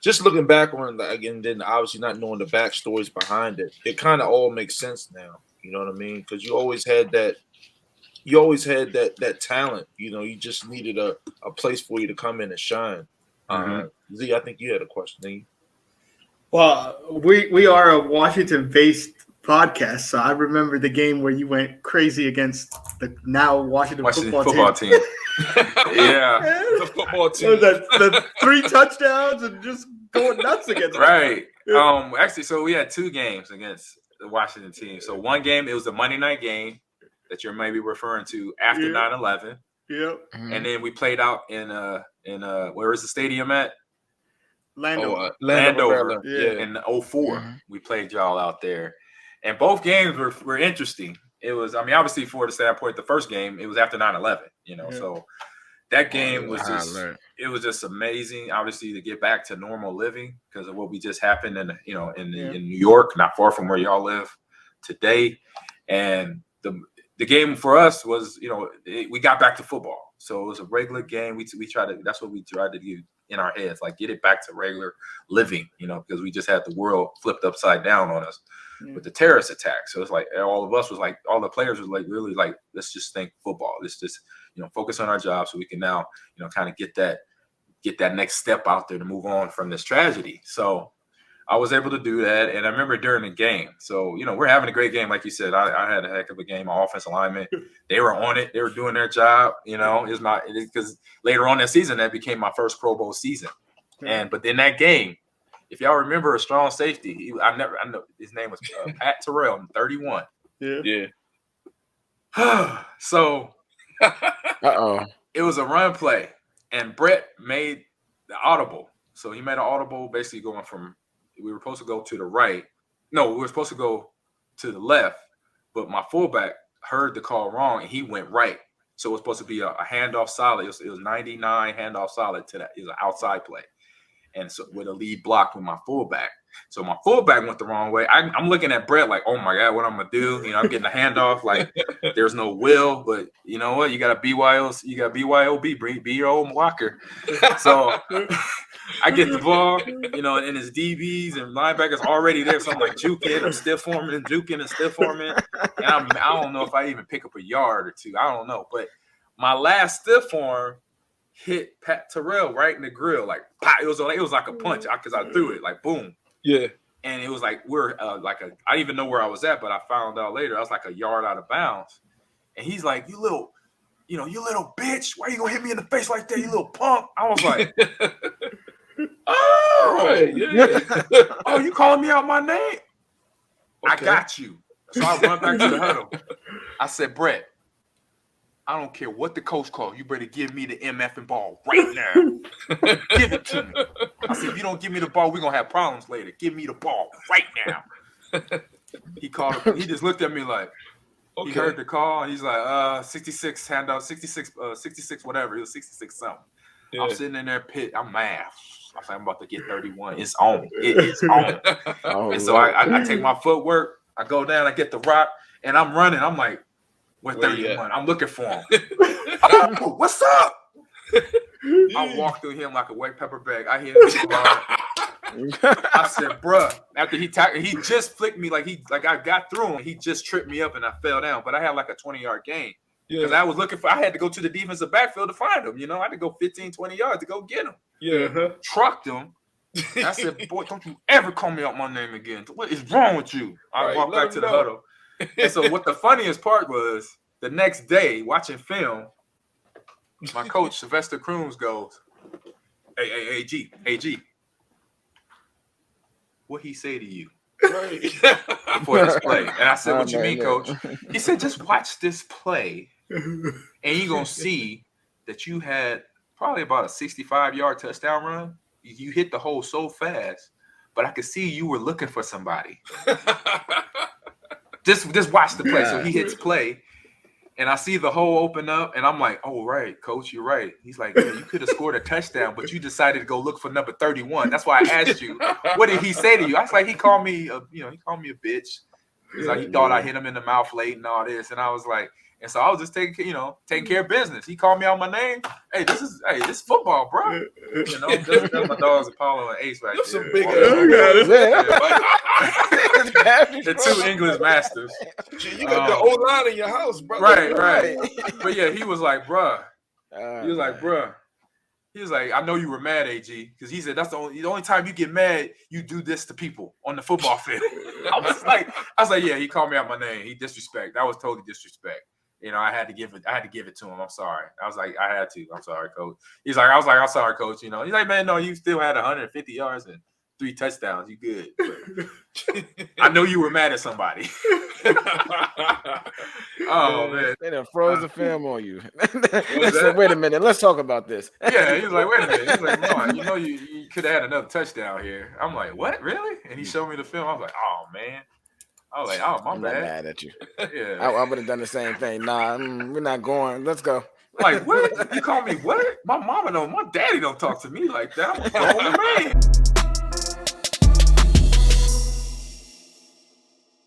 just looking back on it, again, then obviously not knowing the backstories behind it, it kind of all makes sense now. You know what I mean? Because you always had that talent. You know, you just needed a place for you to come in and shine. Z, I think you had a question. Didn't you? Well, we are a Washington-based podcast, so I remember the game where you went crazy against the now Washington football team. Yeah, the football team. The 3 touchdowns and just going nuts against right. Actually, so we had 2 games against the Washington team. So one game, it was a Monday night game that you're maybe referring to after 9/11. Yep. And then we played out in where is the stadium at? Landover. Landover. Yeah. In 04. We played y'all out there. And both games were interesting. It was, I mean, obviously for the standpoint, the first game, it was after 9/11, you know. So that game was just amazing, obviously, to get back to normal living because of what we just happened in New York, not far from where y'all live today. And the game for us was, we got back to football. So it was a regular game. That's what we tried to do in our heads, like get it back to regular living, because we just had the world flipped upside down on us with the terrorist attack. So it's like all the players was like, really like, let's just think football. Let's just, focus on our job so we can now, kind of get that next step out there to move on from this tragedy. So I was able to do that. And I remember during the game, so, we're having a great game. Like you said, I had a heck of a game. My offensive linemen, they were on it. They were doing their job. Because later on that season, that became my first Pro Bowl season. But in that game, if y'all remember a strong safety, I know his name was Pat Terrell, 31. Yeah. So it was a run play, and Brett made the audible. So he made an audible basically going from, we were supposed to go to the right. No, we were supposed to go to the left, but my fullback heard the call wrong and he went right. So it was supposed to be a handoff solid. It was 99 handoff solid to that. It was an outside play. And so with a lead block with my fullback. So my fullback went the wrong way. I'm looking at Brett like, oh my God, what I'm gonna do? I'm getting a handoff. Like there's no will, but you know what? You got a BYOB, be your own blocker. So I get the ball, and his DBs and linebackers already there. So I'm like juking and stiff arming. And I don't know if I even pick up a yard or 2. I don't know. But my last stiff arm hit Pat Terrell right in the grill, like pop. It was like a punch because I threw it like boom. Yeah. And it was like I didn't even know where I was at, but I found out later I was like a yard out of bounds. And he's like, you little bitch, why you gonna hit me in the face like that, you little punk? I was like, oh, right, yeah. Oh, you calling me out my name? Okay. I got you. So I run back to the huddle. I said, Brett, I don't care what the coach calls. You better give me the MFing ball right now. Give it to me. I said, if you don't give me the ball, we're going to have problems later. Give me the ball right now. He called. He just looked at me like, he heard the call. And he's like, 66 handout, 66 whatever. It was 66 something. Yeah. I'm sitting in there pit. I'm mad. I said, I'm about to get 31. It's on. It is on. And so I take my footwork. I go down. I get the rock. And I'm running. I'm like, with 31. I'm looking for him. Oh, what's up? I walked through him like a wet pepper bag. I hit him. I said, bruh, after he just flicked me like I got through him. He just tripped me up and I fell down. But I had like a 20-yard gain. Because I was I had to go to the defensive backfield to find him. I had to go 15, 20 yards to go get him. Yeah. Trucked him. I said, boy, don't you ever call me out my name again. What is wrong with you? I walked back to the huddle. And so what the funniest part was, the next day, watching film, my coach, Sylvester Crooms, goes, hey, G, what he say to you before this play? And I said, what you mean, coach? He said, just watch this play, and you're going to see that you had probably about a 65-yard touchdown run. You hit the hole so fast, but I could see you were looking for somebody. Just watch the play. So he hits play, and I see the hole open up, and I'm like, oh, right, coach, you're right. He's like, yeah, you could have scored a touchdown, but you decided to go look for number 31. That's why I asked you, what did he say to you? I was like, he called me a bitch. He's like, he thought I hit him in the mouth late and all this. And I was like, And so I was just taking care of business. He called me out my name. Hey, this is football, bro. You know, that's my dogs Apollo and Ace right there. Some big the two English masters. You got the O-line in your house, bro. Right. But yeah, he was like, bruh. He was like, I know you were mad, AG, because he said that's the only time you get mad, you do this to people on the football field. I was like, yeah, he called me out my name. He disrespect. That was totally disrespect. You know, I had to give it to him. I'm sorry. I was like, I had to. I'm sorry, coach. I'm sorry, coach. You know, he's like, man, no, you still had 150 yards and 3 touchdowns. You good. I know you were mad at somebody. Oh man, they done froze the film on you. Said, wait a minute, let's talk about this. Yeah, he was like, wait a minute. He's like, no, you know, you could have had another touchdown here. I'm like, what, really? And he showed me the film. I was like, oh man. I was like, oh, my bad. I'm not mad at you. Yeah, I would have done the same thing. Nah, we're not going. Let's go. Like, what? You call me what? My mama don't. My daddy don't talk to me like that. I'm a grown man.